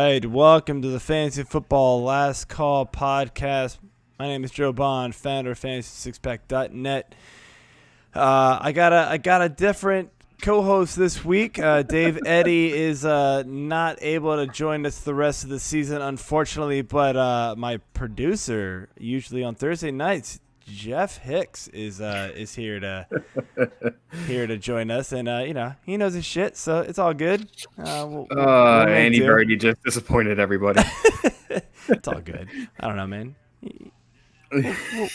right, welcome to the Fantasy Football Last Call podcast. My name is Joe Bond, founder of FantasySixPack.net. I got a different co-host this week. Dave Eddy is not able to join us the rest of the season, unfortunately. But my producer, usually on Thursday nights, Jeff Hicks, is here to join us, and he knows his shit, so it's all good. Andy Birdie just disappointed everybody. It's all good. I don't know, man.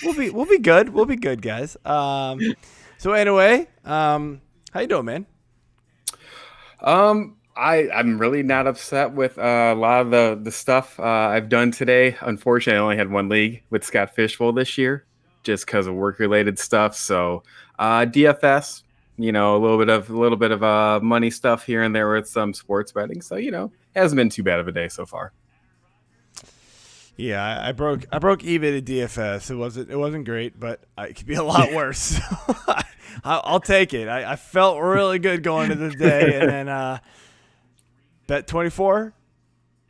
We'll be good. We'll be good, guys. So anyway, how you doing, man? I'm really not upset with a lot of the stuff I've done today. Unfortunately, I only had one league with Scott Fishbowl this year, just because of work-related stuff. So DFS, a little bit of money stuff here and there with some sports betting. So hasn't been too bad of a day so far. Yeah, I broke even at DFS. It wasn't great, but it could be a lot worse. I'll take it. I felt really good going into the day, and then bet 24,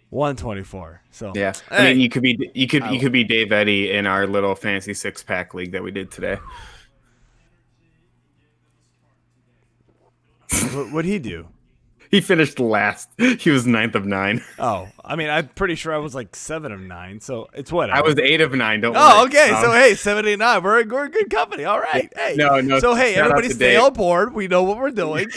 124. So yeah, I mean you could be Dave Eddy in our little fantasy 6-pack league that we did today. What'd he do? He finished last. He was 9th of 9. Oh, I mean, I'm pretty sure I was like 7 of 9, so it's whatever. I was 8 of 9. Don't worry. Oh, okay. So hey, 7 and 9. We're good company. All right. Hey. No. So hey, everybody, stay on board. We know what we're doing.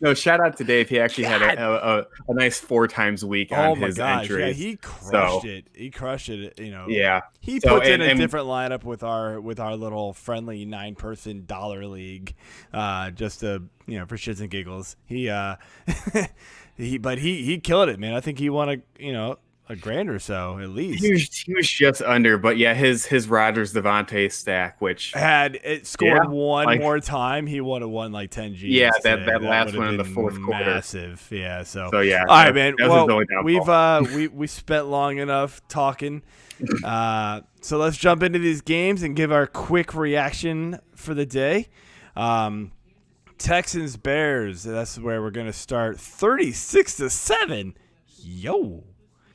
No, shout out to Dave. He actually had a nice 4 times a week on his entries. Yeah, he crushed it. He crushed it. Yeah. He puts in a different lineup with our little friendly 9-person dollar league, just to for shits and giggles. He he killed it, man. I think he won a grand or so at least. He was just under, but yeah, his Rodgers Devontae stack, which had it scored one more time, he would have won like 10 G's. Yeah, that last one in the fourth quarter, massive. Yeah, so yeah. All right, man. Well, we spent long enough talking. So let's jump into these games and give our quick reaction for the day. Texans Bears. That's where we're gonna start. 36-7. Yo.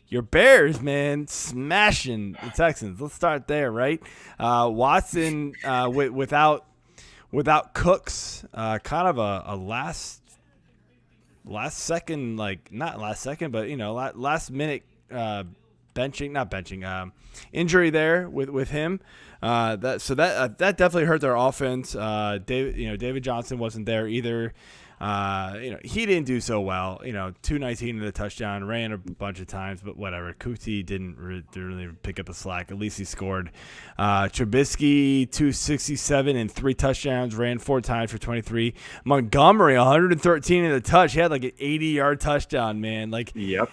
Your Bears, man, smashing the Texans. Let's start there, right? Watson without Cooks, kind of a last second, not last second, but last minute injury there with him. That definitely hurt their offense. David Johnson wasn't there either. He didn't do so well. 219 in the touchdown, ran a bunch of times, but whatever. Kuti didn't really pick up the slack. At least he scored. Trubisky 267 and 3 touchdowns, ran 4 times for 23. Montgomery 113 in the touch. He had like an 80-yard touchdown, man. Yep.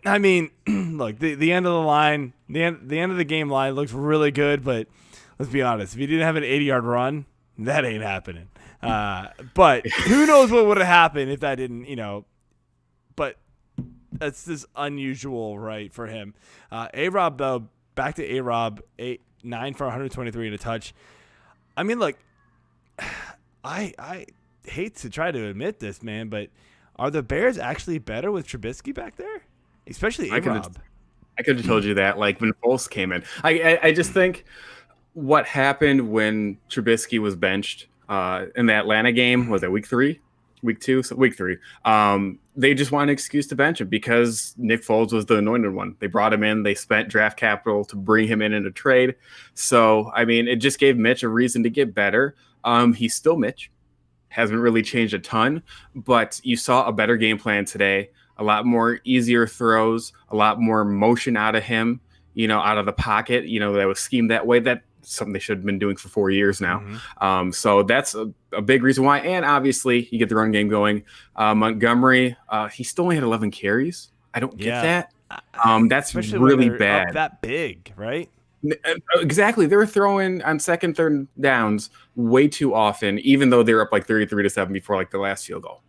I mean, look, the end of the line, the end of the game line looks really good, but let's be honest. If he didn't have an 80-yard run, that ain't happening. But who knows what would have happened if that didn't, but that's just unusual, right, for him. A-Rob, though, back to A-Rob, 9 for 123 and a touch. I mean, look, I hate to try to admit this, man, but are the Bears actually better with Trubisky back there? Especially A-Rob. I could have told you that, when Foles came in. I just think what happened when Trubisky was benched in the Atlanta game, was it week 3? Week 2? So week 3. They just wanted an excuse to bench him because Nick Foles was the anointed one. They brought him in. They spent draft capital to bring him in a trade. So, I mean, it just gave Mitch a reason to get better. He's still Mitch. Hasn't really changed a ton, but you saw a better game plan today. A lot more easier throws, a lot more motion out of him, out of the pocket, that was schemed that way. That's something they should have been doing for 4 years now. Mm-hmm. So that's a big reason why. And obviously you get the run game going. Montgomery, he still only had 11 carries. I don't get that. That's especially really bad. Up that big, right? Exactly. They were throwing on second, third downs way too often, even though they were up 33-7 before the last field goal.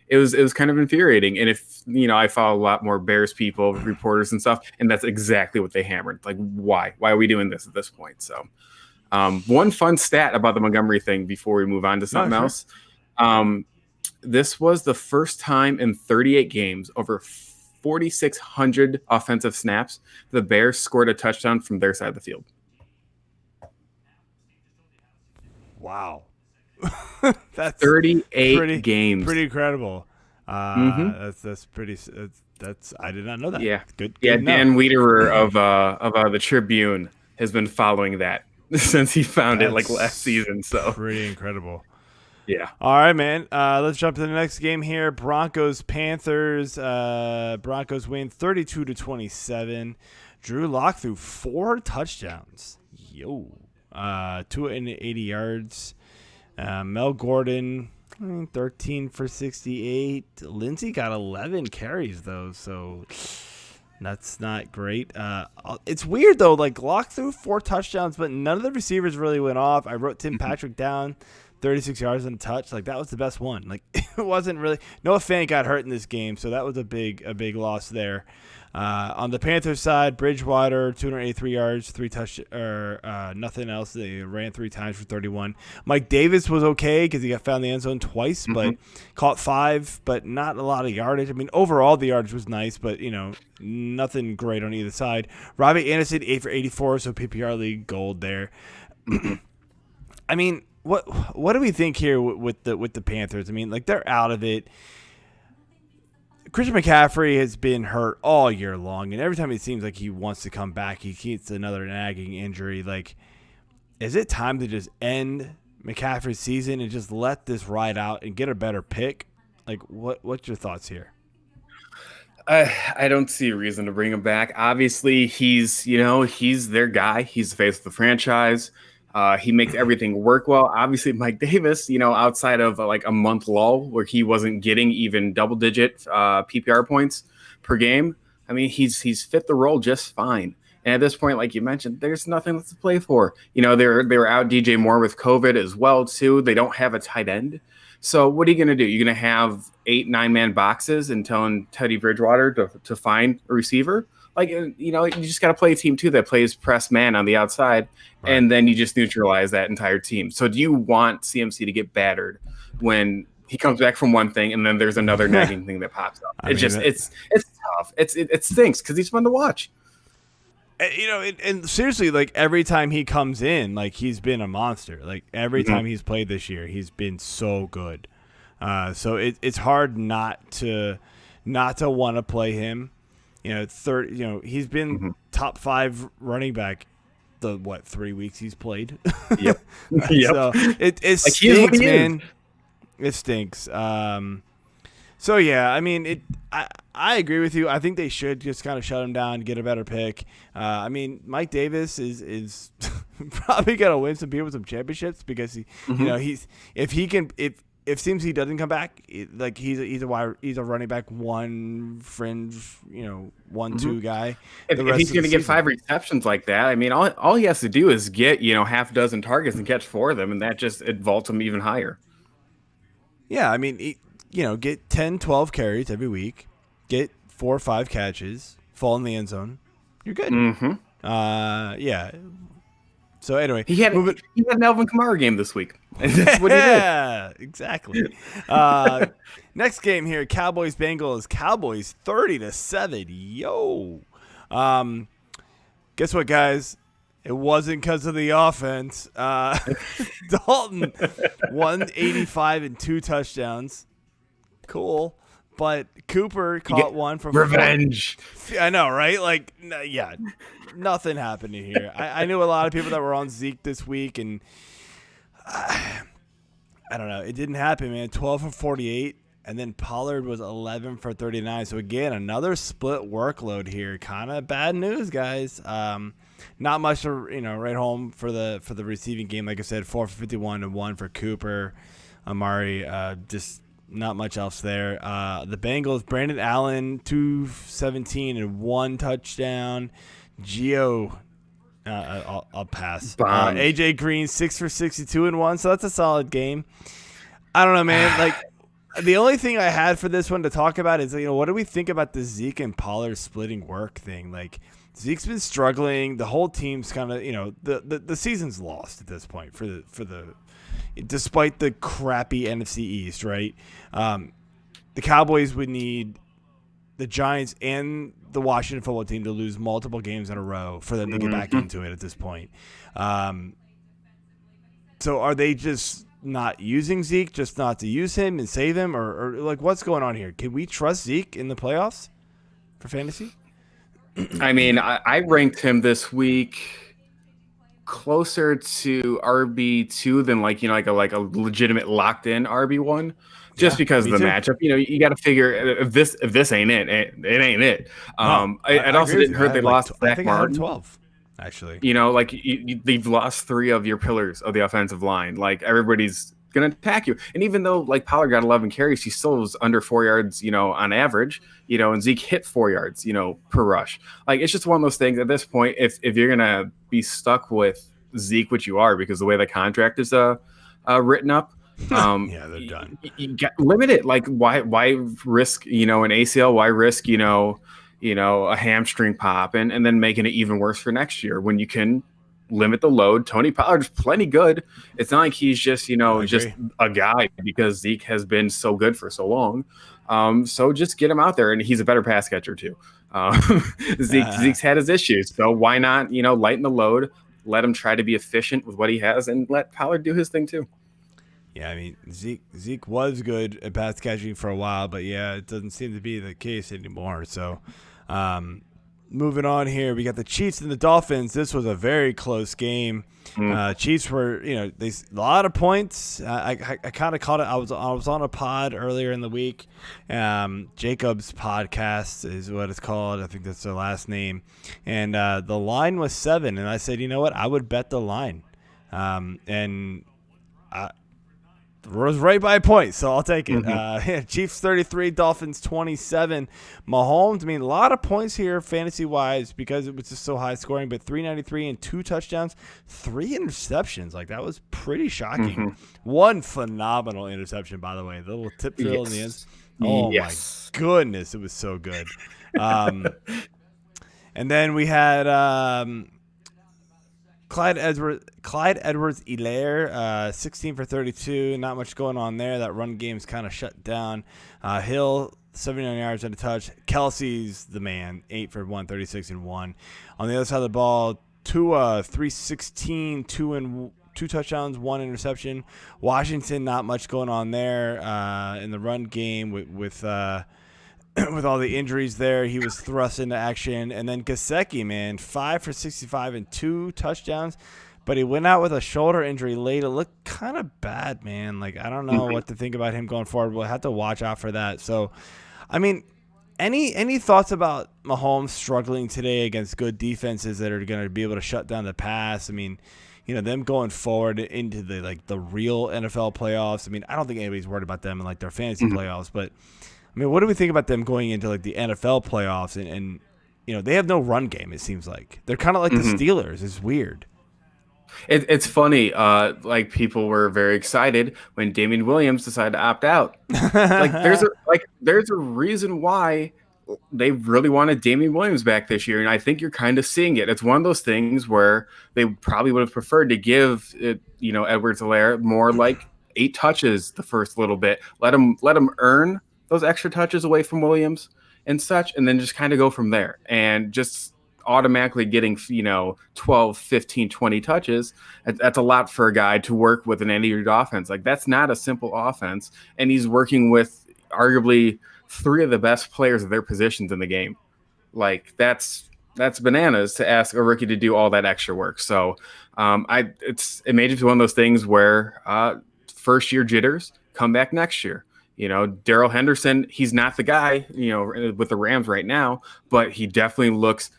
It was kind of infuriating. And if, I follow a lot more Bears people, reporters and stuff, and that's exactly what they hammered. Why? Why are we doing this at this point? So one fun stat about the Montgomery thing before we move on to something else. This was the first time in 38 games over 4,600 offensive snaps, the Bears scored a touchdown from their side of the field. Wow. That's 38 games. Pretty incredible. That's pretty. That's I did not know that. Yeah, good. Yeah, good Dan Wiederer of the Tribune has been following that since he found it like last season. So pretty incredible. Yeah. All right, man. Let's jump to the next game here. Broncos Panthers. Broncos win 32-27. Drew Lock threw 4 touchdowns. 280 yards. Mel Gordon, 13 for 68. Lindsey got 11 carries, though, so that's not great. It's weird, though. Like, Lock threw 4 touchdowns, but none of the receivers really went off. I wrote Tim Patrick down, 36 yards and a touch. Like, that was the best one. Like, it wasn't really – Noah Fant got hurt in this game, so that was a big loss there. On the Panthers side, Bridgewater, 283 yards, 3 nothing else. They ran 3 times for 31. Mike Davis was okay because he got found in the end zone twice, but caught 5, but not a lot of yardage. I mean, overall the yardage was nice, but nothing great on either side. Robbie Anderson, 8 for 84, so PPR league gold there. I mean, what do we think here with the Panthers? I mean, like, they're out of it. Christian McCaffrey has been hurt all year long, and every time it seems like he wants to come back, he gets another nagging injury. Like, is it time to just end McCaffrey's season and just let this ride out and get a better pick? Like, what's your thoughts here? I don't see a reason to bring him back. Obviously, he's their guy. He's the face of the franchise. He makes everything work well. Obviously, Mike Davis, outside of like a month lull where he wasn't getting even double-digit PPR points per game, I mean, he's fit the role just fine. And at this point, like you mentioned, there's nothing left to play for. They were out DJ Moore with COVID as well too. They don't have a tight end. So what are you going to do? You're going to have 8-9-man boxes and telling Teddy Bridgewater to find a receiver? Like, you just got to play a team, too, that plays press man on the outside, right, and then you just neutralize that entire team. So do you want CMC to get battered when he comes back from one thing and then there's another nagging thing that pops up? It's tough. It stinks because he's fun to watch. And seriously, like, every time he comes in, like, he's been a monster. Like, every time he's played this year, he's been so good. So it's hard not to want to play him. He's been top 5 running back the 3 weeks he's played. Yep. So it stinks, man. It stinks. So yeah, I mean, I agree with you. I think they should just kind of shut him down, get a better pick. I mean, Mike Davis is probably gonna win some people some championships because if CMC doesn't come back, he's a running back 1 fringe, 1-2 guy. If he's going to get 5 receptions like that, I mean, all he has to do is get half a dozen targets and catch 4 of them, and that just vaults him even higher. Yeah, I mean, get 10, 12 carries every week, get 4 or 5 catches, fall in the end zone, you're good. Yeah. So anyway, he had an Alvin Kamara game this week. That's what he did. Yeah, exactly. Next game here, Cowboys Bengals. Cowboys 30-7. Yo. Guess what, guys? It wasn't because of the offense. Dalton 185 and 2 touchdowns. Cool. But Cooper caught one from revenge. I know, right? Like, yeah, nothing happened here. I knew a lot of people that were on Zeke this week, and I don't know. It didn't happen, man. 12 for 48, and then Pollard was 11 for 39. So, again, another split workload here. Kind of bad news, guys. Not much to right home for the receiving game. Like I said, 4 for 51 and 1 for Cooper. Amari, just not much else there. The Bengals, Brandon Allen, 217 and 1 touchdown. Gio, I'll pass. AJ Green, 6 for 62 and 1. So that's a solid game. I don't know, man. Like, the only thing I had for this one to talk about is, what do we think about the Zeke and Pollard splitting work thing? Like, Zeke's been struggling. The whole team's kind of, the season's lost at this point for the despite the crappy NFC East, right? The Cowboys would need the Giants and the Washington football team to lose multiple games in a row for them to get back into it at this point. So are they just not using Zeke, just not to use him and save him, or like what's going on here? Can we trust Zeke in the playoffs for fantasy? I mean, I ranked him this week closer to RB2 than like a legitimate locked in RB1, just because of the matchup. You got to figure if this ain't it, it ain't it. It also didn't hurt they lost Zach Martin. I had 12. Actually, they've lost 3 of your pillars of the offensive line. Like everybody's gonna attack you, and even though like Pollard got 11 carries, he still was under 4 yards, on average. And Zeke hit 4 yards, per rush. Like it's just one of those things. At this point, if you're gonna be stuck with Zeke, which you are, because the way the contract is written up, yeah, they're done. You got limited. Like why risk an ACL? Why risk a hamstring pop and then making it even worse for next year when you can limit the load? Tony Pollard's plenty good. It's not like he's just, just a guy because Zeke has been so good for so long. So just get him out there, and he's a better pass catcher too. Zeke's had his issues. So why not, lighten the load, let him try to be efficient with what he has, and let Pollard do his thing too. Yeah, I mean, Zeke was good at pass catching for a while, but yeah, it doesn't seem to be the case anymore. So, moving on here, we got the Chiefs and the Dolphins. This was a very close game. Chiefs were, a lot of points. I kind of caught it. I was on a pod earlier in the week. Jacob's podcast is what it's called. I think that's their last name. And the line was 7, and I said, you know what? I would bet the line. And was right by a point, so I'll take it. Chiefs 33, Dolphins 27. Mahomes, I mean, a lot of points here fantasy-wise because it was just so high scoring, but 393 and 2 touchdowns, 3 interceptions. Like, that was pretty shocking. One phenomenal interception, by the way. The little tip drill in the end. Oh, my goodness. It was so good. And then we had Clyde Edwards-Helaire, 16 for 32. Not much going on there. That run game's kind of shut down. Hill, 79 yards and a touch. Kelsey's the man, 8 for 136 and 1. On the other side of the ball, Tua, 316, 2 touchdowns, 1 interception. Washington, not much going on there in the run game with all the injuries there. He was thrust into action. And then Gesicki, man, 5 for 65 and 2 touchdowns. But he went out with a shoulder injury late. It looked kind of bad, man. Like, I don't know what to think about him going forward. We'll have to watch out for that. So, I mean, any thoughts about Mahomes struggling today against good defenses that are going to be able to shut down the pass? I mean, them going forward into the real NFL playoffs. I mean, I don't think anybody's worried about them in like their fantasy playoffs, but I mean, what do we think about them going into like the NFL playoffs and they have no run game, it seems like. They're kind of like the Steelers. It's weird. It's funny. Like people were very excited when Damian Williams decided to opt out. There's a reason why they really wanted Damian Williams back this year, and I think you're kind of seeing it. It's one of those things where they probably would have preferred to give Edwards-Helaire more like 8 touches the first little bit. Let him earn those extra touches away from Williams and such, and then just kind of go from there. And just automatically getting, 12, 15, 20 touches, that's a lot for a guy to work with an end-of-year offense. Like, that's not a simple offense, and he's working with arguably 3 of the best players of their positions in the game. Like, that's bananas to ask a rookie to do all that extra work. So it made it to one of those things where first-year jitters come back next year. Darrell Henderson, he's not the guy, with the Rams right now, but he definitely looks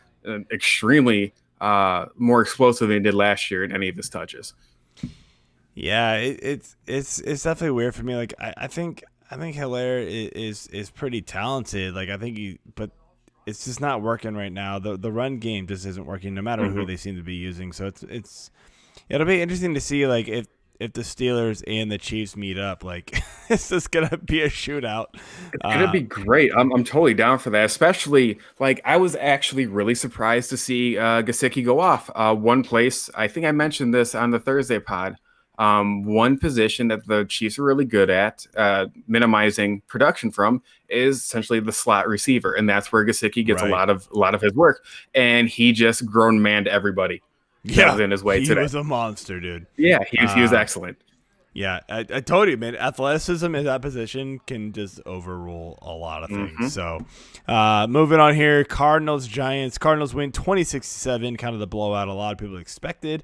extremely more explosive than he did last year in any of his touches. Yeah, it's definitely weird for me. Like I think Helaire is pretty talented. Like I think but it's just not working right now. The run game just isn't working, no matter who they seem to be using. So it'll be interesting to see like if the Steelers and the Chiefs meet up, like it's just gonna be a shootout. It's gonna be great. I'm totally down for that. Especially like I was actually really surprised to see Gesicki go off. One place, I think I mentioned this on the Thursday pod. One position that the Chiefs are really good at minimizing production from is essentially the slot receiver, and that's where Gesicki gets a lot of his work. And he just grown manned everybody that was in his way today. He was a monster, dude. Yeah, he was excellent. Yeah, I told you, man, athleticism in that position can just overrule a lot of things. So moving on here, Cardinals-Giants. Cardinals win 26-7, kind of the blowout a lot of people expected.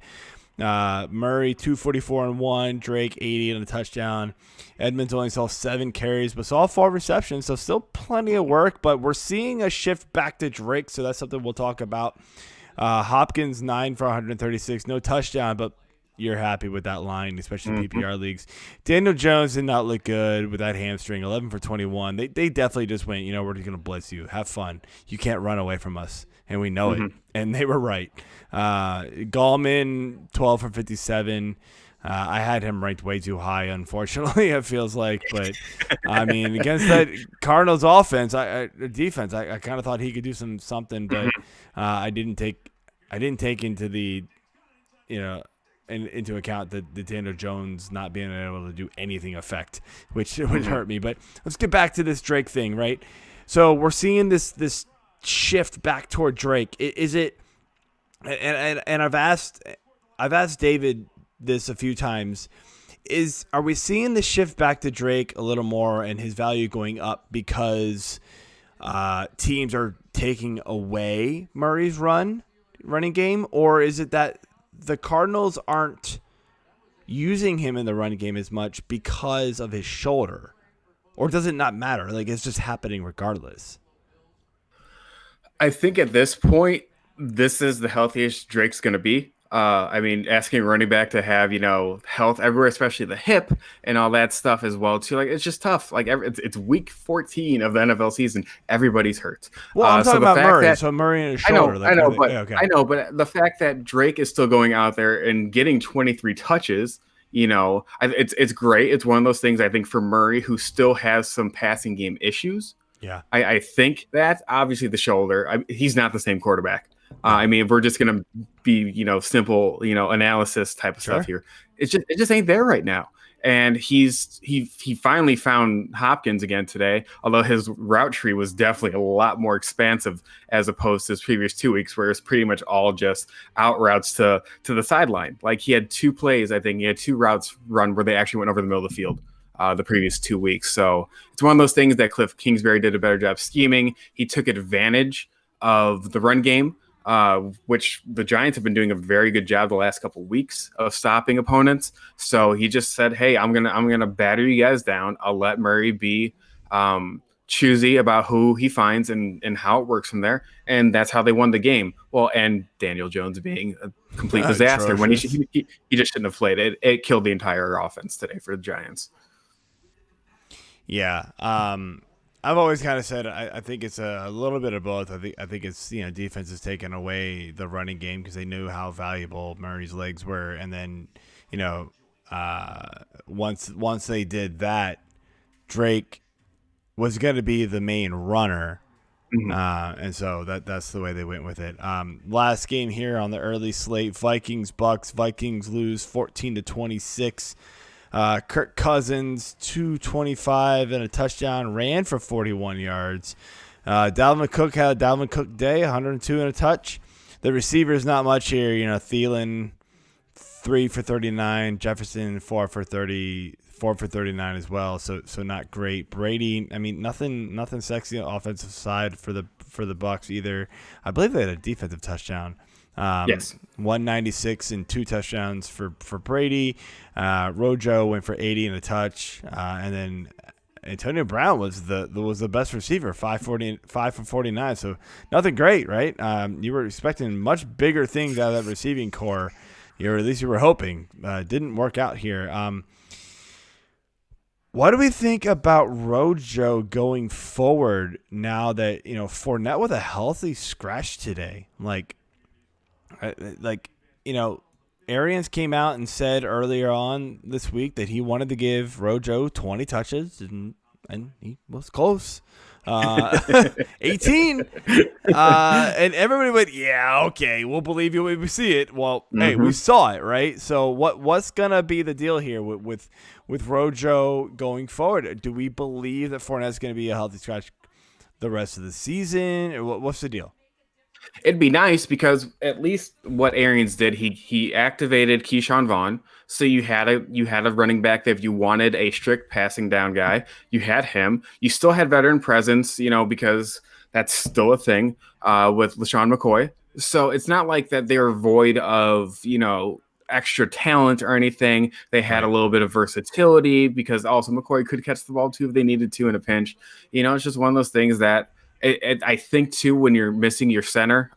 Murray, 244-1, Drake, 80 and a touchdown. Edmonds only saw 7 carries, but saw 4 receptions, so still plenty of work. But we're seeing a shift back to Drake, so that's something we'll talk about. Hopkins, 9 for 136, no touchdown, but you're happy with that line, especially PPR leagues. Daniel Jones did not look good with that hamstring, 11 for 21. They definitely just went, we're just going to blitz you. Have fun. You can't run away from us, and we know it. And they were right. Gallman, 12 for 57. I had him ranked way too high, unfortunately, it feels like. But, I mean, against that Cardinals offense, defense, I kind of thought he could do something, but I didn't take into the, into account the Daniel Jones not being able to do anything effect, which would hurt me. But let's get back to this Drake thing, right? So we're seeing this shift back toward Drake. Is it? And I've asked David this a few times. Are we seeing the shift back to Drake a little more and his value going up because teams are taking away Murray's running game, or is it that the Cardinals aren't using him in the run game as much because of his shoulder? Or does it not matter? Like, it's just happening regardless. I think at this point, this is the healthiest Drake's going to be. I mean, asking running back to have, health everywhere, especially the hip and all that stuff as well, too. Like, it's just tough. Like, it's week 14 of the NFL season. Everybody's hurt. Well, I'm talking about Murray. So Murray and his shoulder. I know, but the fact that Drake is still going out there and getting 23 touches, it's great. It's one of those things, I think, for Murray, who still has some passing game issues. Yeah. I think that, obviously, the shoulder, he's not the same quarterback. I mean, if we're just going to be, simple, analysis type of stuff here, it just ain't there right now. And he finally found Hopkins again today, although his route tree was definitely a lot more expansive as opposed to his previous 2 weeks, where it's pretty much all just out routes to the sideline. Like, he had 2 plays, I think he had 2 routes run where they actually went over the middle of the field the previous 2 weeks. So it's one of those things that Cliff Kingsbury did a better job scheming. He took advantage of the run game, which the Giants have been doing a very good job the last couple of weeks of stopping opponents. So he just said, "Hey, I'm gonna batter you guys down. I'll let Murray be choosy about who he finds and how it works from there." And that's how they won the game. Well, and Daniel Jones being a complete disaster when he just shouldn't have played it. It killed the entire offense today for the Giants. Yeah. I've always kind of said I think it's a little bit of both. I think it's defense has taken away the running game because they knew how valuable Murray's legs were, and then once they did that, Drake was going to be the main runner, and so that's the way they went with it. Last game here on the early slate: Vikings-Bucks. Vikings lose 14-26. Kirk Cousins, 225 and a touchdown, ran for 41 yards. Dalvin Cook had a Dalvin Cook day, 102 and a touch. The receivers, not much here. Thielen, 3 for 39. Jefferson, 4 for 39 as well. So not great. Brady, I mean, nothing sexy on the offensive side for the Bucs either. I believe they had a defensive touchdown. Yes, 196 and 2 touchdowns for Brady. Rojo went for 80 and a touch, and then Antonio Brown was the best receiver, 5 for 49. So nothing great, right? You were expecting much bigger things out of that receiving core, or at least you were hoping. Didn't work out here. What do we think about Rojo going forward now that Fournette with a healthy scratch today? Arians came out and said earlier on this week that he wanted to give Rojo 20 touches, and and he was close. 18. And everybody went, yeah, okay, we'll believe you when we see it. Well, hey, we saw it, right? So what's gonna be the deal here with Rojo going forward? Do we believe that Fournette's gonna be a healthy scratch the rest of the season? Or what's the deal? It'd be nice because at least what Arians did, he activated Keyshawn Vaughn, so you had a running back that if you wanted a strict passing down guy, you had him. You still had veteran presence, because that's still a thing with LaShawn McCoy. So it's not like that they were void of extra talent or anything. They had a little bit of versatility because also McCoy could catch the ball too if they needed to in a pinch. It's just one of those things that. I think too when you're missing your center,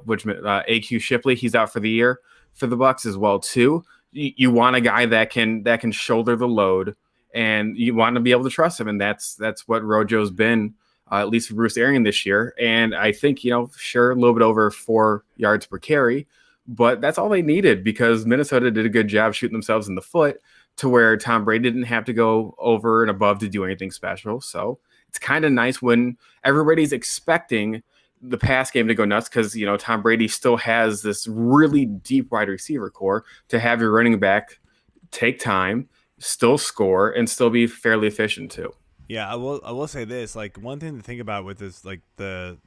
which AQ Shipley, he's out for the year for the Bucs as well too. You want a guy that can shoulder the load, and you want to be able to trust him, and that's what Rojo's been, at least for Bruce Arians this year. And I think sure a little bit over 4 yards per carry, but that's all they needed because Minnesota did a good job shooting themselves in the foot to where Tom Brady didn't have to go over and above to do anything special. So. It's kind of nice when everybody's expecting the pass game to go nuts because, Tom Brady still has this really deep wide receiver core to have your running back take time, still score, and still be fairly efficient too. Yeah, I will say this. Like, one thing to think about with this, like the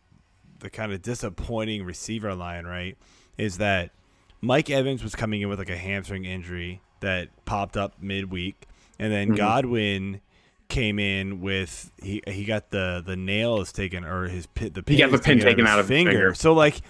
kind of disappointing receiver line, right, is that Mike Evans was coming in with like a hamstring injury that popped up midweek, and then Godwin came in with he got the nails taken or the pin taken out of his finger. So like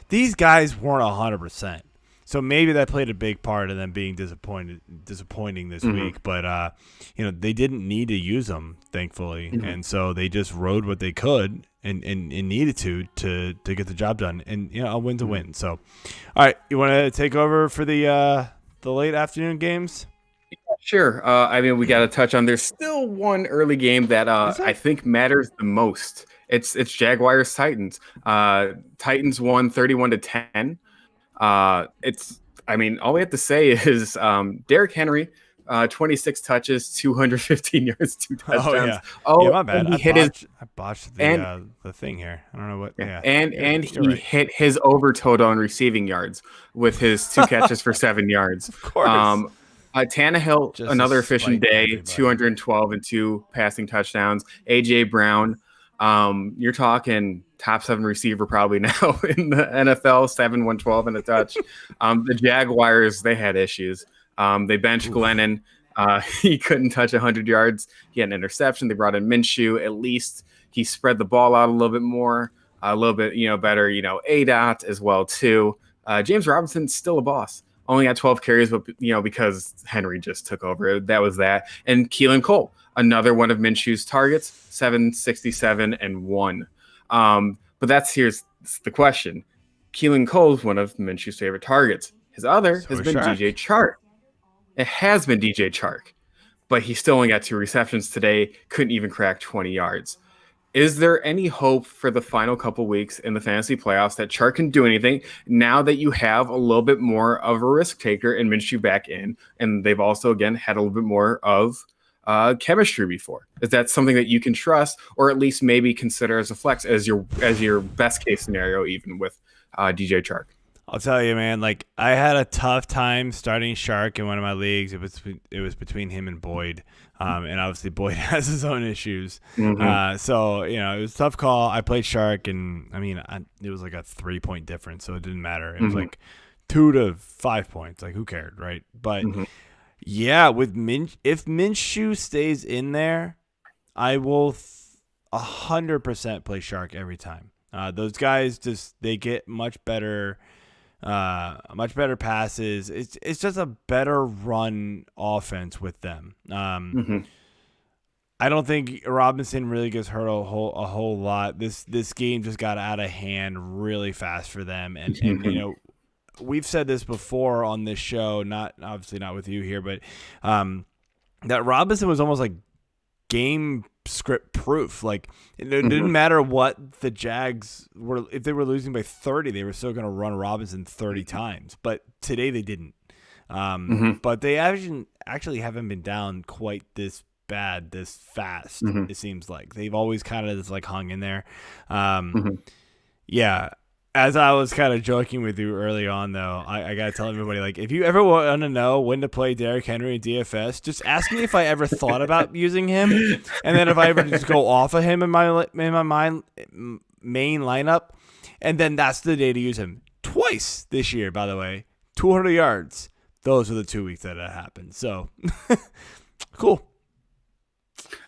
these guys weren't 100%. So maybe that played a big part in them being disappointing this week. But they didn't need to use them, thankfully, and so they just rode what they could and needed to get the job done. And a win's a win. So, all right, you want to take over for the late afternoon games? Sure. We got to touch on. There's still one early game that I think matters the most. It's Jaguars Titans. Titans won 31-10. All we have to say is Derrick Henry, 26 touches, 215 yards, 2 touchdowns. My bad. I botched the thing here. I don't know what. Yeah. He hit his over total in receiving yards with his 2 catches for 7 yards. Of course. Tannehill, Just another efficient day, everybody. 212 and 2 passing touchdowns. A.J. Brown, you're talking top 7 receiver probably now in the NFL, 7, 112 and a touch. The Jaguars, they had issues. They benched Glennon. He couldn't touch 100 yards. He had an interception. They brought in Minshew. At least he spread the ball out a little bit more, a little bit better, ADOT as well too. James Robinson's still a boss. Only got 12 carries, but because Henry just took over, that was that. And Keelan Cole, another one of Minshew's targets, 767 and 1. But here's the question: Keelan Cole's one of Minshew's favorite targets. His other has been DJ Chark. It has been DJ Chark, but he still only got 2 receptions today. Couldn't even crack 20 yards. Is there any hope for the final couple weeks in the fantasy playoffs that Chark can do anything now that you have a little bit more of a risk taker and Minshew back in, and they've also again had a little bit more of chemistry before? Is that something that you can trust, or at least maybe consider as a flex as your best case scenario, even with DJ Chark? I'll tell you, man. Like, I had a tough time starting Chark in one of my leagues. It was between him and Boyd, and obviously Boyd has his own issues. So it was a tough call. I played Chark, and it was like a 3-point difference, so it didn't matter. It was like 2 to 5 points. Like, who cared, right? But yeah, with if Minshew stays in there, I will 100% play Chark every time. Those guys they get much better passes. It's just a better run offense with them. I don't think Robinson really gets hurt a whole lot. This game just got out of hand really fast for them, and we've said this before on this show, obviously not with you here, but that Robinson was almost like game script proof. Like, it didn't matter what the Jags were. If they were losing by 30, they were still going to run Robinson 30 times. But today they didn't. But they actually haven't been down quite this bad this fast. Mm-hmm. It seems like they've always kind of just like hung in there. Mm-hmm. Yeah. As I was kind of joking with you early on, though, I got to tell everybody, like, if you ever want to know when to play Derrick Henry in DFS, just ask me if I ever thought about using him, and then if I ever just go off of him in my main lineup, and then that's the day to use him. Twice this year, by the way, 200 yards. Those are the 2 weeks that happened. So, cool.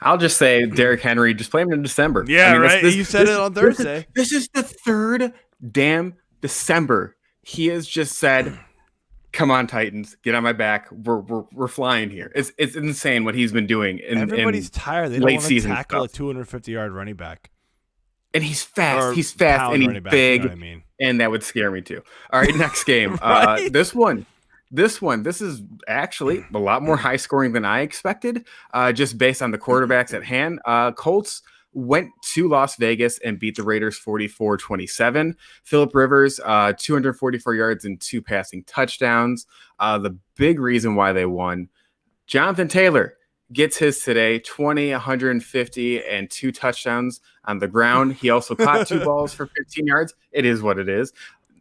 I'll just say Derrick Henry, just play him in December. Yeah, right. You said it on Thursday. This is the third damn December. He has just said, "Come on, Titans, get on my back. We're flying here." It's insane what he's been doing. Everybody's tired. They don't want to tackle a 250-yard running back. And he's fast. He's fast and he's big. You know what I mean? And that would scare me too. All right, next game. Right? This is actually a lot more high scoring than I expected, just based on the quarterbacks at hand. Colts went to Las Vegas and beat the Raiders 44-27. Phillip Rivers, 244 yards and 2 passing touchdowns. The big reason why they won, Jonathan Taylor gets his today, 20, 150, and 2 touchdowns on the ground. He also caught 2 balls for 15 yards. It is what it is.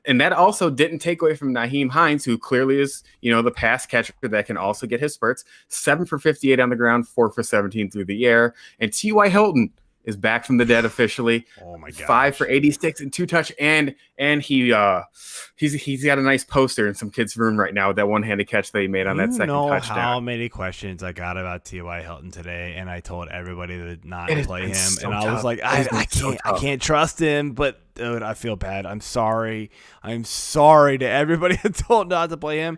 And that also didn't take away from Nyheim Hines, who clearly is, the pass catcher that can also get his spurts. 7 for 58 on the ground, 4 for 17 through the air. And T.Y. Hilton is back from the dead officially. Oh my god! 5 for 86 and 2 touch, and he's got a nice poster in some kid's room right now with that one-handed catch that he made on that second touchdown. How many questions I got about T.Y. Hilton today, and I told everybody to not play him, so and I was like, I can't trust him, but dude, I feel bad. I'm sorry to everybody that told not to play him.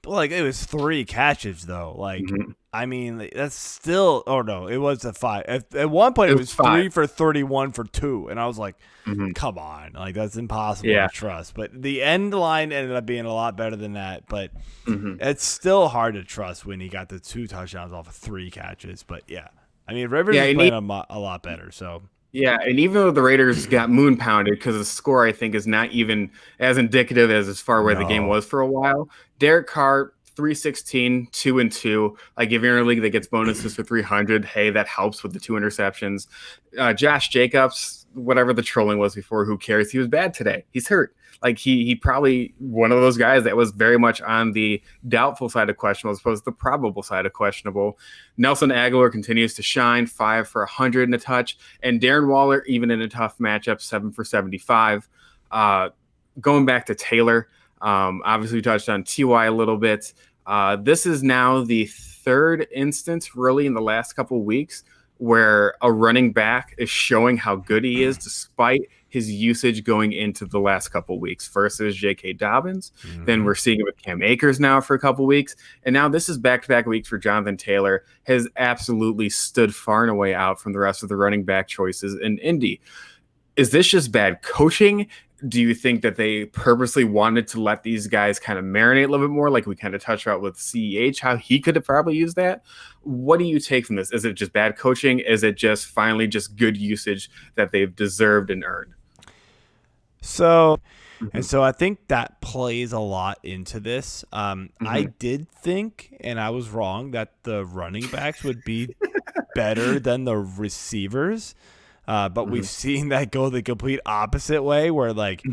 But like, it was 3 catches though. Like, I mean, that's still. Oh no, it was a 5. At one point, it was 3 for 31 for 2, and I was like, come on, like that's impossible to trust. But the end line ended up being a lot better than that. But it's still hard to trust when he got the 2 touchdowns off of 3 catches. But yeah, I mean, Rivers is playing a lot better. So. Yeah, and even though the Raiders got moon pounded because the score, I think, is not even as indicative as far where the game was for a while. Derek Carr, 316, 2-2. Like, if you're in a league that gets bonuses for 300, hey, that helps with the 2 interceptions. Josh Jacobs, whatever the trolling was before, who cares? He was bad today. He's hurt. Like, he probably one of those guys that was very much on the doubtful side of questionable as opposed to the probable side of questionable. Nelson Aguilar continues to shine, 5 for 100 and a touch. And Darren Waller, even in a tough matchup, 7 for 75. Going back to Taylor, obviously we touched on T.Y. a little bit. This is now the 3rd instance really in the last couple of weeks where a running back is showing how good he is despite his usage going into the last couple of weeks. First it was J.K. Dobbins. Then we're seeing it with Cam Akers now for a couple of weeks. And now this is back-to-back weeks for Jonathan Taylor. Has absolutely stood far and away out from the rest of the running back choices in Indy. Is this just bad coaching? Do you think that they purposely wanted to let these guys kind of marinate a little bit more, like we kind of touched about with CEH, how he could have probably used that? What do you take from this? Is it just bad coaching? Is it just finally just good usage that they've deserved and earned? So I think that plays a lot into this. I did think, and I was wrong, that the running backs would be better than the receivers. But we've seen that go the complete opposite way where like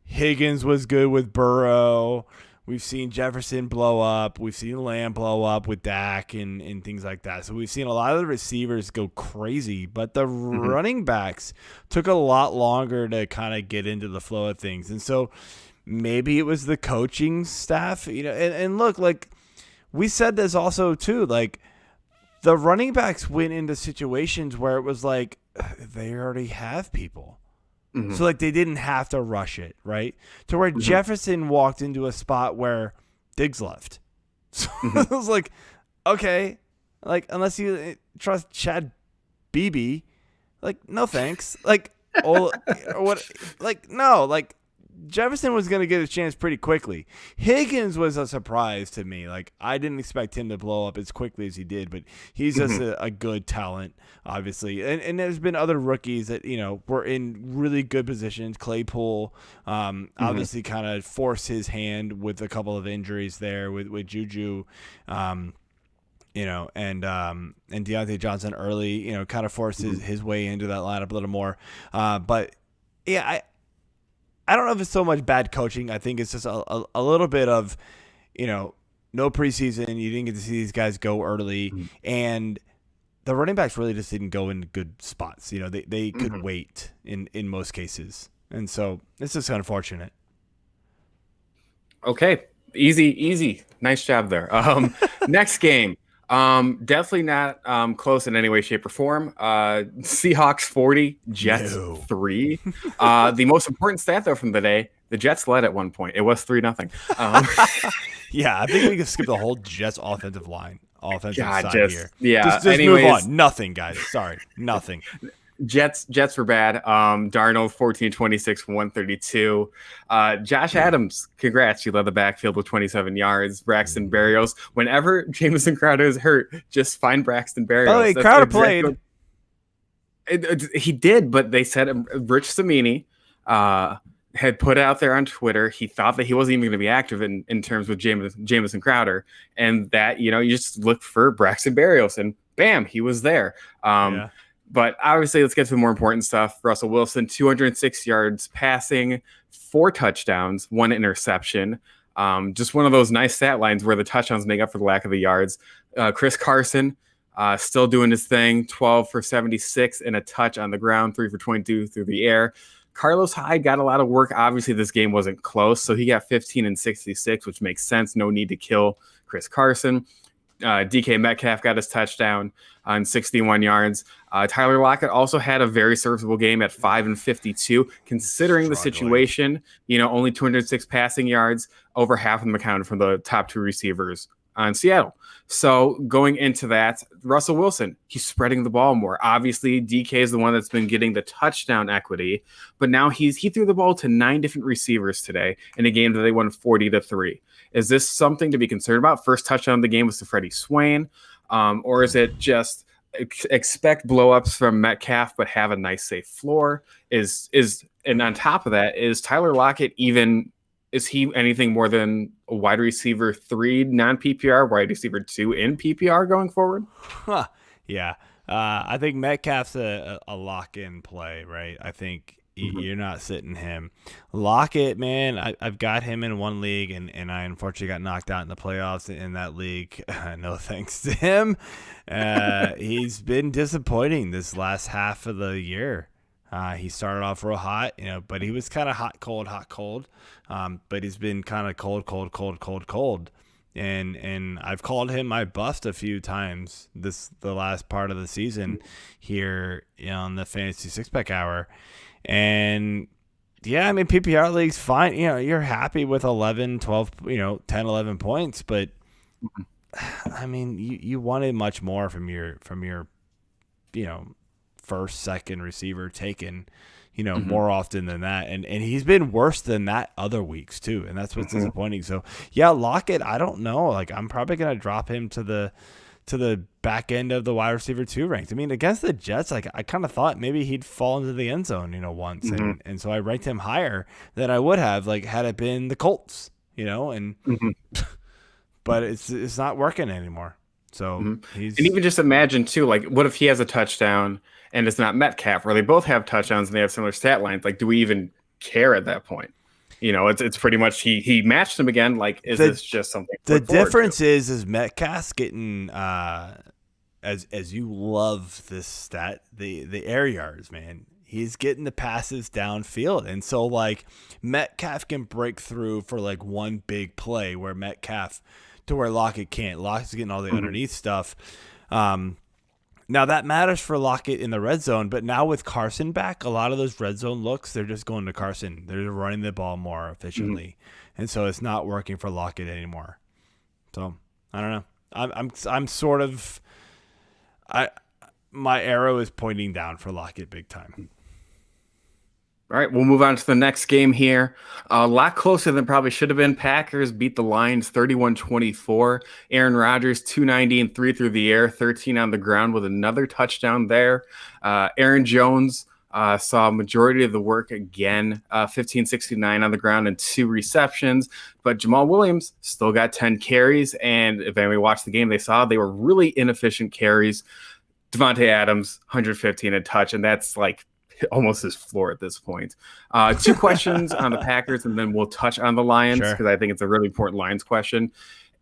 Higgins was good with Burrow. We've seen Jefferson blow up. We've seen Lamb blow up with Dak and things like that. So we've seen a lot of the receivers go crazy, but the running backs took a lot longer to kind of get into the flow of things. And so maybe it was the coaching staff, and look, like we said this also too, like the running backs went into situations where it was like they already have people. So, like, they didn't have to rush it, right? To where Jefferson walked into a spot where Diggs left. So it was like, okay, like, unless you trust Chad Beebe, like, no thanks. Like, no, like, Jefferson was going to get a chance pretty quickly. Higgins was a surprise to me. Like, I didn't expect him to blow up as quickly as he did, but he's just a good talent, obviously. And there's been other rookies that, were in really good positions. Claypool obviously kind of forced his hand with a couple of injuries there with Juju. and Deontay Johnson early, kind of forces his way into that lineup a little more. But yeah, I don't know if it's so much bad coaching. I think it's just a little bit of, no preseason. You didn't get to see these guys go early, and the running backs really just didn't go in good spots. They could wait in most cases, and so it's just unfortunate. Okay, easy, nice job there. Next game. Definitely not close in any way, shape, or form. Seahawks 40, Jets 3. The most important stat though from the day: the Jets led at one point. It was 3-0. Yeah, I think we can skip the whole Jets offensive side here. Yeah, just move on. Nothing, guys. Sorry, nothing. Jets were bad. Darnold 14-26, 132. Josh Adams, congrats. You led the backfield with 27 yards. Braxton Berrios. Whenever Jamison Crowder is hurt, just find Braxton Berrios. Oh, wait, Crowder played. He did, but they said Rich Samini had put out there on Twitter. He thought that he wasn't even going to be active in terms with Jamison Crowder, and that you just look for Braxton Berrios, and bam, he was there. Yeah. But obviously, let's get to the more important stuff. Russell Wilson, 206 yards passing, 4 touchdowns, 1 interception. Just one of those nice stat lines where the touchdowns make up for the lack of the yards. Chris Carson, still doing his thing, 12 for 76 and a touch on the ground, 3 for 22 through the air. Carlos Hyde got a lot of work. Obviously, this game wasn't close, so he got 15 and 66, which makes sense. No need to kill Chris Carson. DK Metcalf got his touchdown on 61 yards. Tyler Lockett also had a very serviceable game at 5 and 52, considering the situation. Only 206 passing yards, over half of them accounted from the top 2 receivers on Seattle. So going into that, Russell Wilson, he's spreading the ball more. Obviously, DK is the one that's been getting the touchdown equity, but now he threw the ball to 9 different receivers today in a game that they won 40-3. Is this something to be concerned about? First touchdown of the game was to Freddie Swain, or is it just expect blowups from Metcalf but have a nice safe floor? And on top of that, is Tyler Lockett is he anything more than a wide receiver 3 non-PPR, wide receiver 2 in PPR going forward? Yeah. I think Metcalf's a lock-in play, right? I think you're not sitting him. Lockett, man, I've got him in one league, and I unfortunately got knocked out in the playoffs in that league. No thanks to him. He's been disappointing this last half of the year. He started off real hot, but he was kind of hot, cold. But he's been kind of cold. And I've called him my bust a few times the last part of the season here on the Fantasy Six-Pack Hour. And yeah, I mean, PPR league's fine. You're happy with 11, 12, 10, 11 points, but I mean, you wanted much more from your first, second receiver taken, more often than that. And he's been worse than that other weeks too. And that's what's disappointing. So yeah, Lockett, I don't know. Like, I'm probably going to drop him to the back end of the wide receiver 2 ranked. I mean, against the Jets, like, I kind of thought maybe he'd fall into the end zone, once. And so I ranked him higher than I would have, like, had it been the Colts, but it's not working anymore. So and even just imagine too, like, what if he has a touchdown and it's not Metcalf, or they both have touchdowns and they have similar stat lines? Like, do we even care at that point? It's pretty much he matched him again. Like, this just something? The difference is Metcalf's getting as you love this stat, the air yards, man. He's getting the passes downfield, and so like Metcalf can break through for like one big play where Lockett can't. Lockett's getting all the underneath stuff. Now that matters for Lockett in the red zone, but now with Carson back, a lot of those red zone looks, they're just going to Carson. They're running the ball more efficiently, and so it's not working for Lockett anymore. So I don't know. I'm sort of my arrow is pointing down for Lockett big time. All right, we'll move on to the next game here. A lot closer than probably should have been. Packers beat the Lions 31-24. Aaron Rodgers, 290 and 3 through the air, 13 on the ground with another touchdown there. Aaron Jones, saw majority of the work again, 1569 on the ground and 2 receptions. But Jamal Williams still got 10 carries. And if anybody watched the game, they saw they were really inefficient carries. Devontae Adams, 115 a touch, and that's like almost his floor at this point. 2 questions on the Packers, and then we'll touch on the Lions because I think it's a really important Lions question.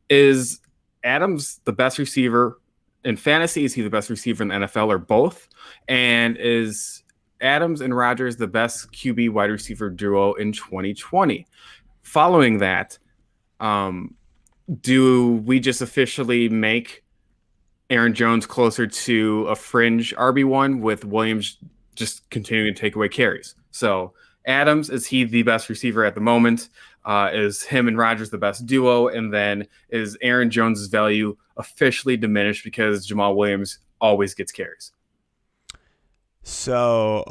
Is Adams the best receiver in fantasy? Is he the best receiver in the NFL, or both? And is Adams and Rodgers the best QB wide receiver duo in 2020? Following that, do we just officially make Aaron Jones closer to a fringe RB1 with Williams just continuing to take away carries? So Adams, is he the best receiver at the moment? Is him and Rodgers the best duo? And then is Aaron Jones's value officially diminished because Jamal Williams always gets carries? So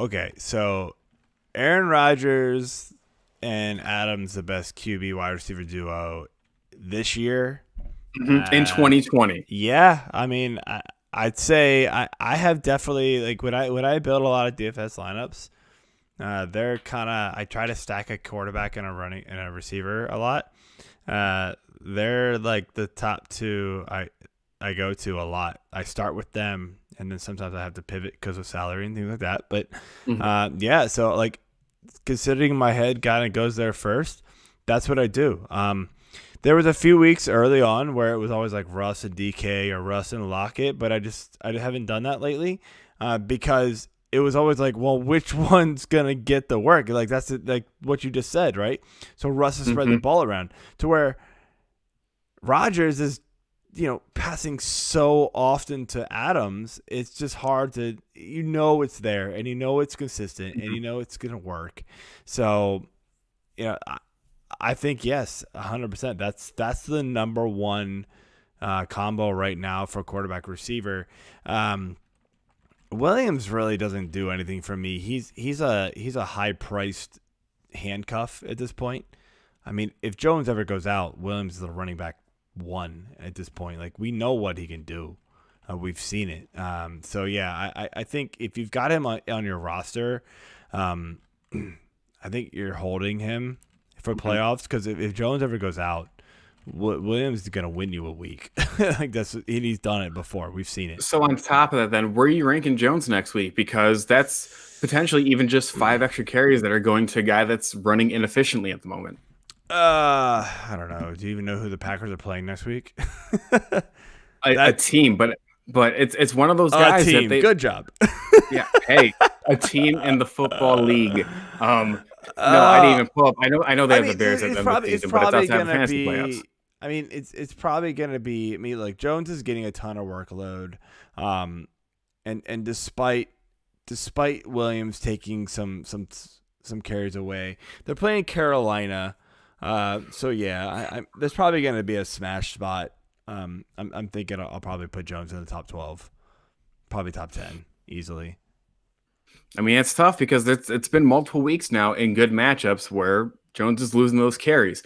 Aaron Rodgers and Adams the best QB wide receiver duo this year? In 2020. Yeah, I mean, I'd say I have definitely, like, when I build a lot of DFS lineups, they're kind of, I try to stack a quarterback and a receiver a lot. They're like the top 2 I go to a lot. I start with them, and then sometimes I have to pivot because of salary and things like that. But yeah, so like considering my head kind of goes there first, that's what I do. There was a few weeks early on where it was always like Russ and DK or Russ and Lockett, but I haven't done that lately because it was always like, well, which one's gonna get the work? Like that's like what you just said, right? So Russ has spread the ball around to where Rodgers is, passing so often to Adams. It's just hard to, it's there and it's consistent and it's gonna work. So, I think yes, 100%. That's the number one combo right now for quarterback receiver. Williams really doesn't do anything for me. He's a high priced handcuff at this point. I mean, if Jones ever goes out, Williams is the running back 1 at this point. Like, we know what he can do. We've seen it. So yeah, I think if you've got him on your roster, I think you're holding him for playoffs, because if Jones ever goes out, Williams is going to win you a week. Like he's done it before. We've seen it. So on top of that, then where are you ranking Jones next week? Because that's potentially even just 5 extra carries that are going to a guy that's running inefficiently at the moment. I don't know. Do you even know who the Packers are playing next week? A team, but it's one of those guys team. that Good job. Yeah. Hey, a team in the football league. No, I didn't even pull up. I know they have the Bears at the end of the season, but it's outside of fantasy playoffs. I mean, it's probably going to be, like, Jones is getting a ton of workload. And despite Williams taking some carries away, they're playing Carolina. So yeah, there's probably going to be a smash spot. I'm thinking I'll probably put Jones in the top 12, probably top 10 easily. I mean, it's tough because it's been multiple weeks now in good matchups where Jones is losing those carries.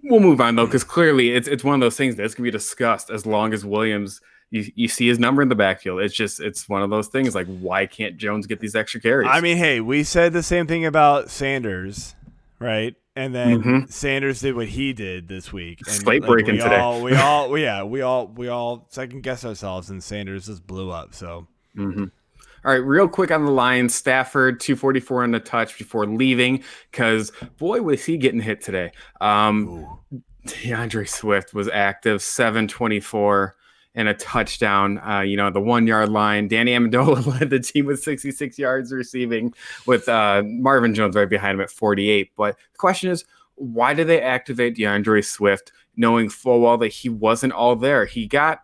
We'll move on, though, because clearly it's one of those things that's going to be discussed as long as Williams, you see his number in the backfield. It's one of those things like, why can't Jones get these extra carries? I mean, hey, we said the same thing about Sanders, right? And then Sanders did what he did this week. And slate breaking today. We all second guess ourselves, and Sanders just blew up. So. All right, real quick on the Lions, Stafford, 244 on the touch before leaving, because, boy, was he getting hit today. DeAndre Swift was active, 724 and a touchdown, the 1 yard line. Danny Amendola led the team with 66 yards receiving, with Marvin Jones right behind him at 48. But the question is, why did they activate DeAndre Swift knowing full well that he wasn't all there? He got,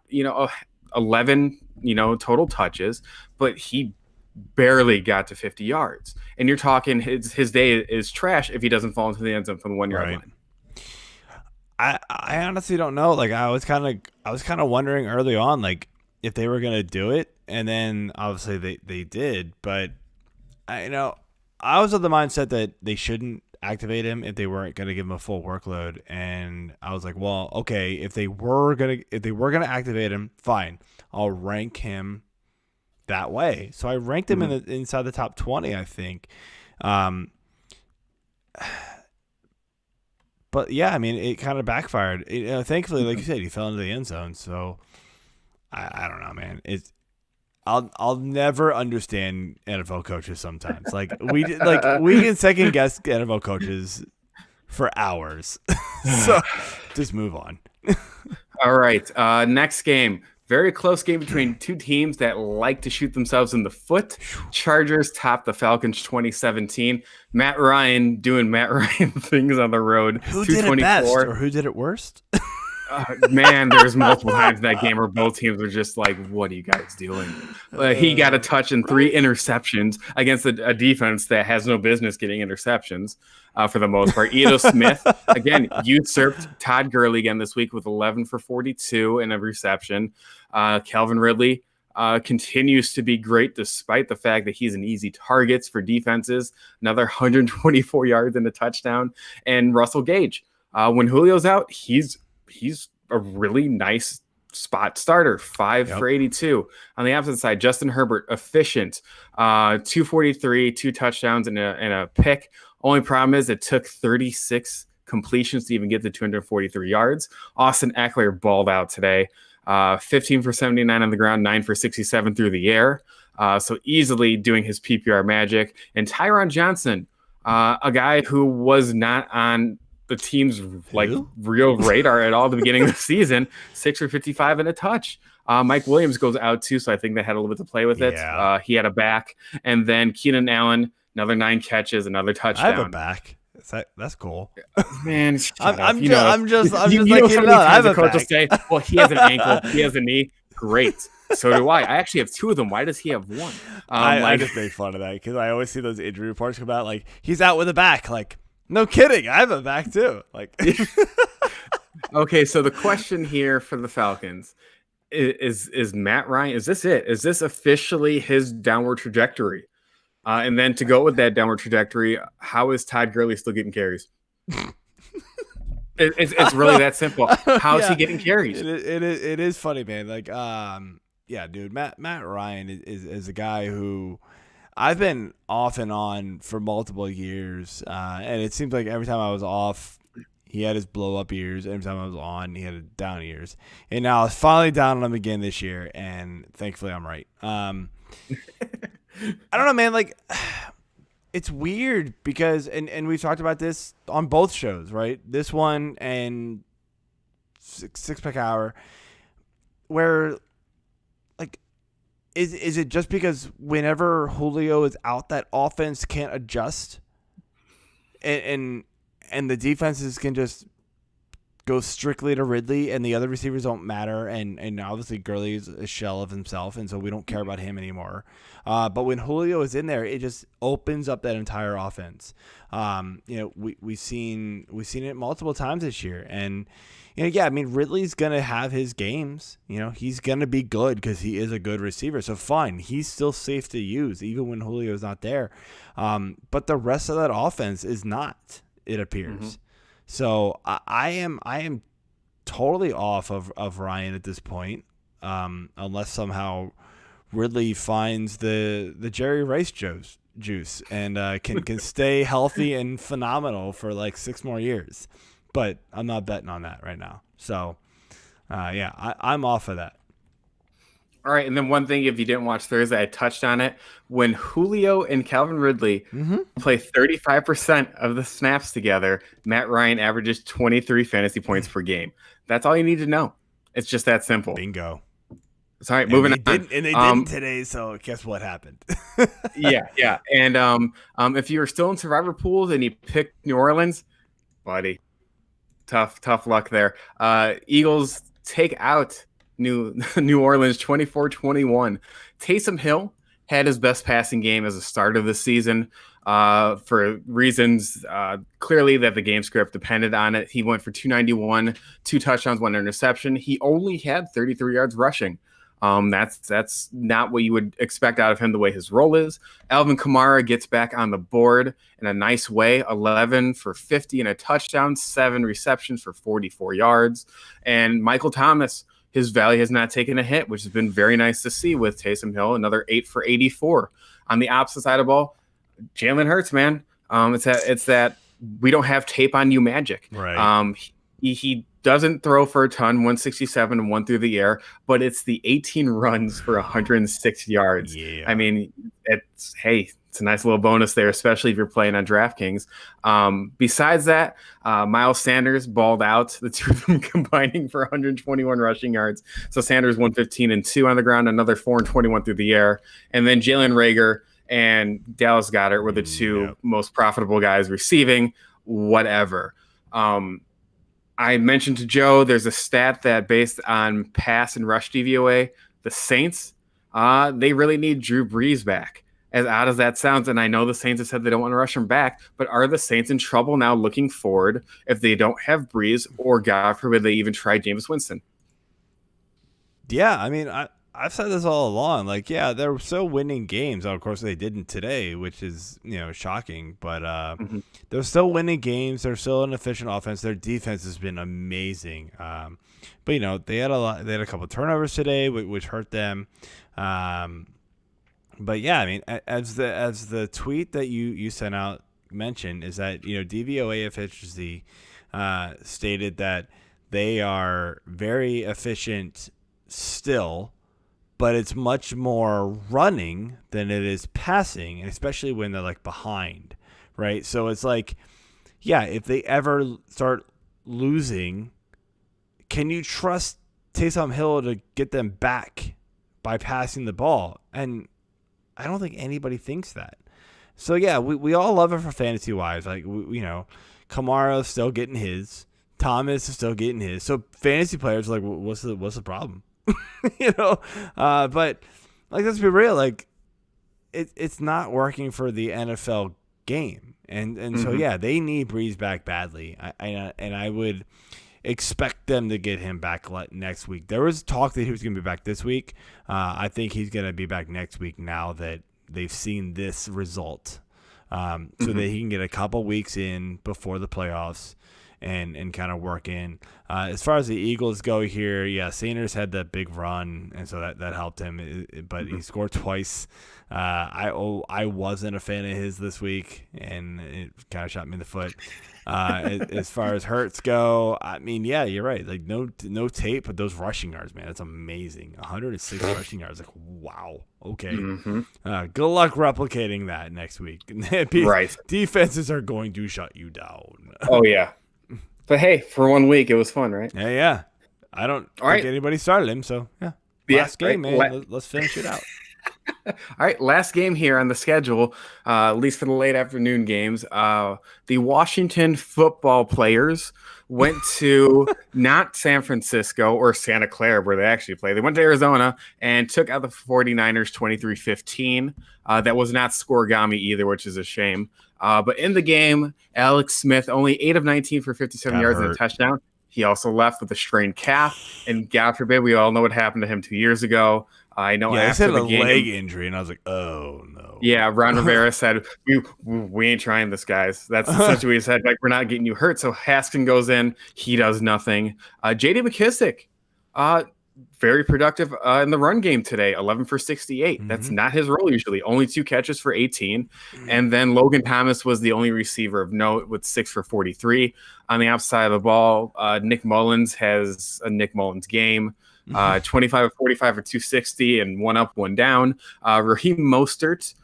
11 total touches, but he barely got to 50 yards. And you're talking his day is trash if he doesn't fall into the end zone from the 1 yard line. I honestly don't know. Like, I was kind of wondering early on, like, if they were gonna do it, and then obviously they did. But I was of the mindset that they shouldn't activate him if they weren't gonna give him a full workload. And I was like, well, okay, if they were gonna activate him, fine. I'll rank him that way. So I ranked him inside the top 20, I think. But yeah, I mean, it kind of backfired. Thankfully, like you said, he fell into the end zone. So I don't know, man. I'll never understand NFL coaches sometimes. Like we can second guess NFL coaches for hours. So just move on. All right. Next game. Very close game between two teams that like to shoot themselves in the foot. Chargers topped the Falcons 2017. Matt Ryan doing Matt Ryan things on the road. Who did it best or who did it worst? Man, there's multiple times in that game where both teams were just like, what are you guys doing? He got a touch and 3 interceptions against a defense that has no business getting interceptions for the most part. Ito Smith, again, usurped Todd Gurley again this week with 11 for 42 and a reception. Calvin Ridley continues to be great despite the fact that he's an easy target for defenses. Another 124 yards and a touchdown. And Russell Gage, when Julio's out, he's a really nice spot starter, 5 for 82. On the opposite side, Justin Herbert, efficient, 243, 2 touchdowns and a pick. Only problem is it took 36 completions to even get to 243 yards. Austin Eckler balled out today, 15 for 79 on the ground, 9 for 67 through the air. So easily doing his PPR magic. And Tyron Johnson, a guy who was not on the team's real radar at all at the beginning of the season, 6 for 55 and a touch. Mike Williams goes out too, so I think they had a little bit to play with it. He had a back, and then Keenan Allen, another 9 catches, another touchdown. I have a back. That's cool. Man, I'm just like, I have a coach will say, well, he has an ankle, he has a knee. Great. So do I. I actually have 2 of them. Why does he have 1? I just make fun of that because I always see those injury reports come out like he's out with a back. Like, no kidding. I have a back too. Like, okay. So the question here for the Falcons is Matt Ryan. Is this it? Is this officially his downward trajectory? And then to go with that downward trajectory, how is Todd Gurley still getting carries? It's really that simple. How is he getting carries? It is funny, man. Like, yeah, dude. Matt Ryan is a guy who I've been off and on for multiple years, and it seems like every time I was off, he had his blow-up years. Every time I was on, he had down years. And now it's finally down on him again this year, and thankfully I'm right. I don't know, man. Like, it's weird because, and we've talked about this on both shows, right? This one and Six Pack Hour, where, like, is it just because whenever Julio is out, that offense can't adjust, and the defenses can just go strictly to Ridley, and the other receivers don't matter, and obviously Gurley is a shell of himself, and so we don't care about him anymore. But when Julio is in there, it just opens up that entire offense. We've seen it multiple times this year, and yeah, I mean Ridley's gonna have his games. He's gonna be good because he is a good receiver. So fine, he's still safe to use even when Julio's not there. But the rest of that offense is not. It appears. Mm-hmm. So I am totally off of Ryan at this point, unless somehow Ridley finds the Jerry Rice juice and can stay healthy and phenomenal for like 6 more years. But I'm not betting on that right now. So, I'm off of that. All right, and then one thing, if you didn't watch Thursday, I touched on it. When Julio and Calvin Ridley play 35% of the snaps together, Matt Ryan averages 23 fantasy points per game. That's all you need to know. It's just that simple. Bingo. Sorry, moving on. And they didn't today, so guess what happened? Yeah. And if you're still in survivor pools and you picked New Orleans, buddy, tough luck there. Eagles take out New Orleans 24-21. Taysom Hill had his best passing game as a start of the season for reasons clearly that the game script depended on it. He went for 291, 2 touchdowns, 1 interception. He only had 33 yards rushing. That's not what you would expect out of him the way his role is. Alvin Kamara gets back on the board in a nice way, 11 for 50 and a touchdown, 7 receptions for 44 yards. And Michael Thomas his value has not taken a hit, which has been very nice to see with Taysom Hill, another 8 for 84. On the opposite side of the ball, Jalen Hurts, man. It's that we don't have tape on you magic. Right. He doesn't throw for a ton, 167 and 1 through the air, but it's the 18 runs for 106 yards. Yeah. I mean, it's a nice little bonus there, especially if you're playing on DraftKings. Besides that, Miles Sanders balled out, the two of them combining for 121 rushing yards. So Sanders 115 and 2 on the ground, another 4 and 21 through the air. And then Jalen Reagor and Dallas Goedert were the two most profitable guys receiving, whatever. I mentioned to Joe, there's a stat that based on pass and rush DVOA, the Saints, they really need Drew Brees back. As odd as that sounds, and I know the Saints have said they don't want to rush him back, but are the Saints in trouble now looking forward if they don't have Brees, or God forbid they even try Jameis Winston? Yeah, I mean, I've said this all along. Like, yeah, they're still winning games. Of course, they didn't today, which is, shocking. But they're still winning games. They're still an efficient offense. Their defense has been amazing. But they had a couple of turnovers today, which hurt them. But yeah, I mean, as the tweet that you sent out mentioned, is that DVOA efficiency stated that they are very efficient still, but it's much more running than it is passing, especially when they're like behind, right? So it's like, yeah, if they ever start losing, can you trust Taysom Hill to get them back by passing the ball? And I don't think anybody thinks that. So yeah, we all love it for fantasy wise. Like Kamara's still getting his, Thomas is still getting his. So fantasy players are like, what's the problem? But like, let's be real. Like, it's not working for the NFL game, and so yeah, they need Brees back badly. I would expect them to get him back next week. There was talk that he was going to be back this week. I think he's going to be back next week now that they've seen this result, so that he can get a couple weeks in before the playoffs and kind of work in. As far as the Eagles go here, yeah, Sanders had that big run, and so that helped him. But he scored twice. I wasn't a fan of his this week, and it kind of shot me in the foot. As far as Hurts go, I mean, yeah, you're right. Like no tape, but those rushing yards, man, that's amazing. 106 rushing yards, like wow. Okay, good luck replicating that next week. Right, defenses are going to shut you down. Oh yeah. But hey, for 1 week, it was fun, right? Yeah. I don't think anybody started him, so yeah. Last game, man. Let's finish it out. All right, last game here on the schedule, at least for the late afternoon games. The Washington football players went to not San Francisco or Santa Clara, where they actually play. They went to Arizona and took out the 49ers 23-15. That was not scoregami either, which is a shame. But in the game, Alex Smith, only 8 of 19 for 57 yards and a touchdown. He also left with a strained calf, and God forbid, we all know what happened to him 2 years ago. I know after the game, leg injury, and I was like, oh no. Yeah, Ron Rivera said, we ain't trying this, guys. That's essentially what he said. Like, we're not getting you hurt. So Haskin goes in. He does nothing. J.D. McKissick, very productive in the run game today, 11 for 68. That's not his role usually. Only 2 catches for 18. And then Logan Thomas was the only receiver of note with 6 for 43. On the outside of the ball, Nick Mullins has a Nick Mullins game. 25 of 45 for 260 and 1 up, 1 down. Raheem Mostert,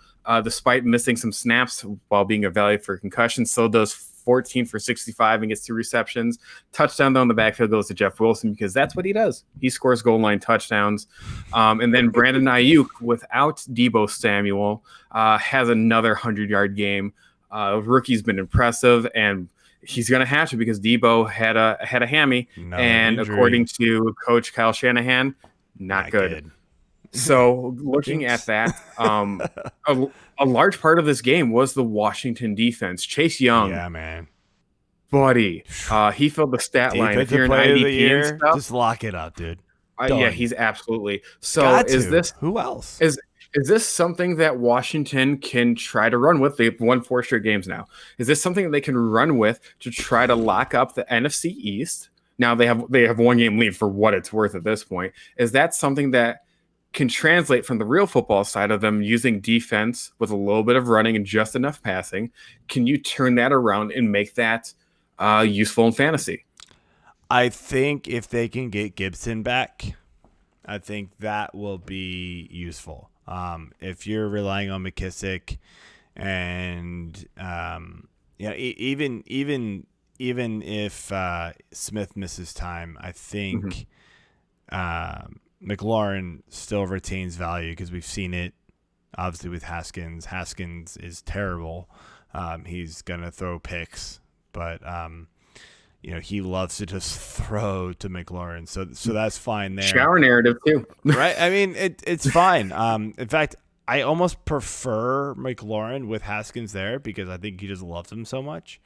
despite missing some snaps while being evaluated for concussion, so does 14 for 65 and gets 2 receptions. Touchdown, though, in the backfield goes to Jeff Wilson because that's what he does. He scores goal line touchdowns. And then Brandon Ayuk, without Deebo Samuel, has another 100-yard game. Rookie's been impressive, and he's going to have to because Deebo had a hammy, and injury. According to Coach Kyle Shanahan, not good. So looking at that, a large part of this game was the Washington defense. Chase Young, yeah, man, buddy, he filled the stat line. If you're an IDP and stuff, just lock it up, dude. Yeah, he's absolutely. So is this who else? Is this something that Washington can try to run with? They've won 4 straight games now. Is this something that they can run with to try to lock up the NFC East? Now they have 1 game lead for what it's worth at this point. Is that something that can translate from the real football side of them using defense with a little bit of running and just enough passing? Can you turn that around and make that useful in fantasy? I think if they can get Gibson back, I think that will be useful. If you're relying on McKissick and even if Smith misses time, I think McLaurin still retains value because we've seen it obviously with Haskins. Haskins is terrible. He's gonna throw picks, but he loves to just throw to McLaurin. So that's fine there. Shower narrative too. Right? I mean, it's fine. In fact, I almost prefer McLaurin with Haskins there because I think he just loves him so much.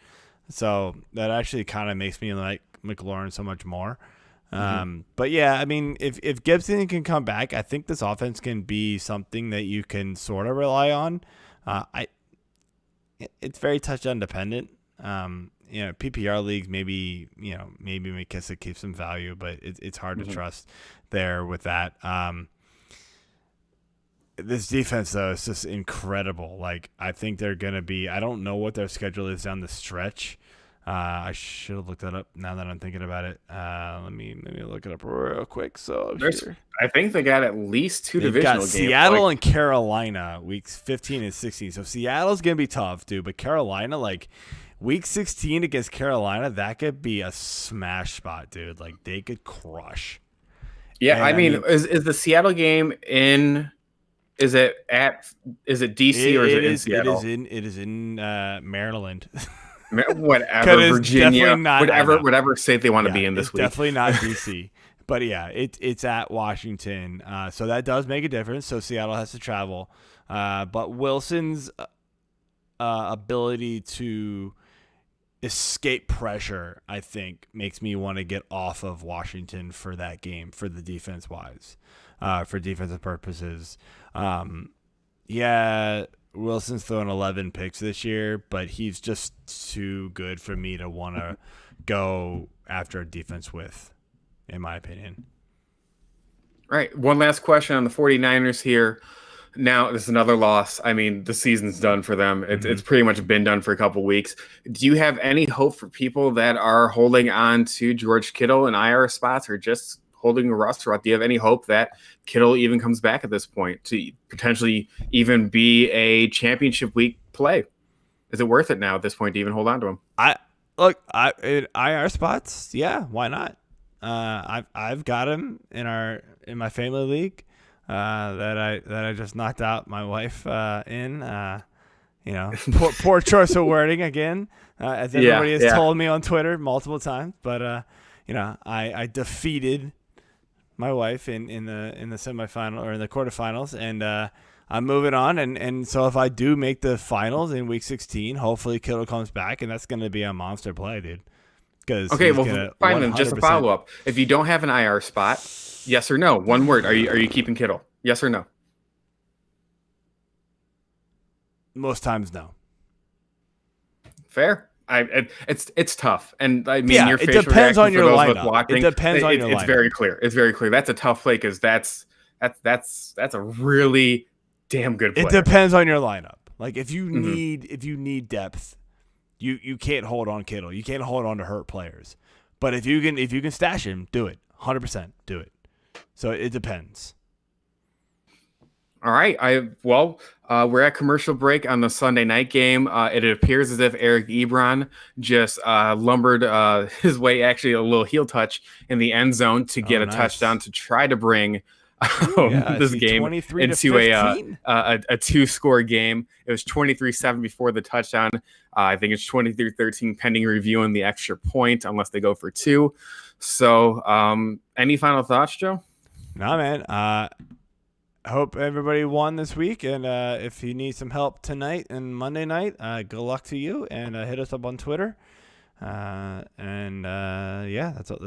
So that actually kind of makes me like McLaurin so much more. But yeah, I mean, if Gibson can come back, I think this offense can be something that you can sort of rely on. It's very touchdown dependent. PPR leagues, maybe McKissick keeps some value, but it's hard to trust there with that. This defense, though, is just incredible. Like, I think they're going to be – I don't know what their schedule is down the stretch. I should have looked that up now that I'm thinking about it. Let me look it up real quick. So I think they got at least 2 divisional games. Seattle and Carolina, weeks 15 and 16. So Seattle's going to be tough, dude. But Carolina, like – Week 16 against Carolina, that could be a smash spot, dude. Like, they could crush. Yeah, and I mean, is the Seattle game in? Is it DC or is it in Seattle? It is in Maryland. Whatever, Virginia, whatever state they want to be in this week. Definitely not DC. But yeah, it's at Washington. So that does make a difference. So Seattle has to travel. But Wilson's ability to escape pressure, I think, makes me want to get off of Washington for that game, for the defense wise, for defensive purposes. Wilson's thrown 11 picks this year, but he's just too good for me to want to go after a defense with, in my opinion. Right. One last question on the 49ers here. Now, this is another loss. I mean, the season's done for them. It's pretty much been done for a couple weeks. Do you have any hope for people that are holding on to George Kittle in IR spots or just holding a roster out? Do you have any hope that Kittle even comes back at this point to potentially even be a championship week play? Is it worth it now at this point to even hold on to him? In IR spots, yeah, why not? I've got him in my family league. That I just knocked out my wife in. Poor choice of wording again, as everybody has told me on Twitter multiple times. But I defeated my wife in the semifinal or in the quarterfinals, and I'm moving on. And so if I do make the finals in week 16, hopefully Kittle comes back, and that's going to be a monster play, dude. Okay, well, fine then. Just a follow up. If you don't have an IR spot. Yes or no? One word. Are you keeping Kittle? Yes or no? Most times, no. Fair. It's tough, and I mean, your facial it depends on your lineup. Watching, it depends on your lineup. It's very clear. It's very clear. That's a tough play because that's a really damn good play. It depends on your lineup. Like if you need depth, you can't hold on Kittle. You can't hold on to hurt players. But if you can stash him, do it. 100% do it. So it depends. All right. We're at commercial break on the Sunday night game. It appears as if Eric Ebron just lumbered his way, actually a little heel touch in the end zone to get a touchdown to try to bring this game into a 2-score game. It was 23-7 before the touchdown. I think it's 23-13 pending review on the extra point, unless they go for 2. So any final thoughts, Joe? No, man. I hope everybody won this week, and if you need some help tonight and Monday night, good luck to you, and hit us up on Twitter. That's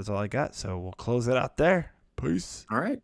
all I got. So we'll close it out there. Peace. All right.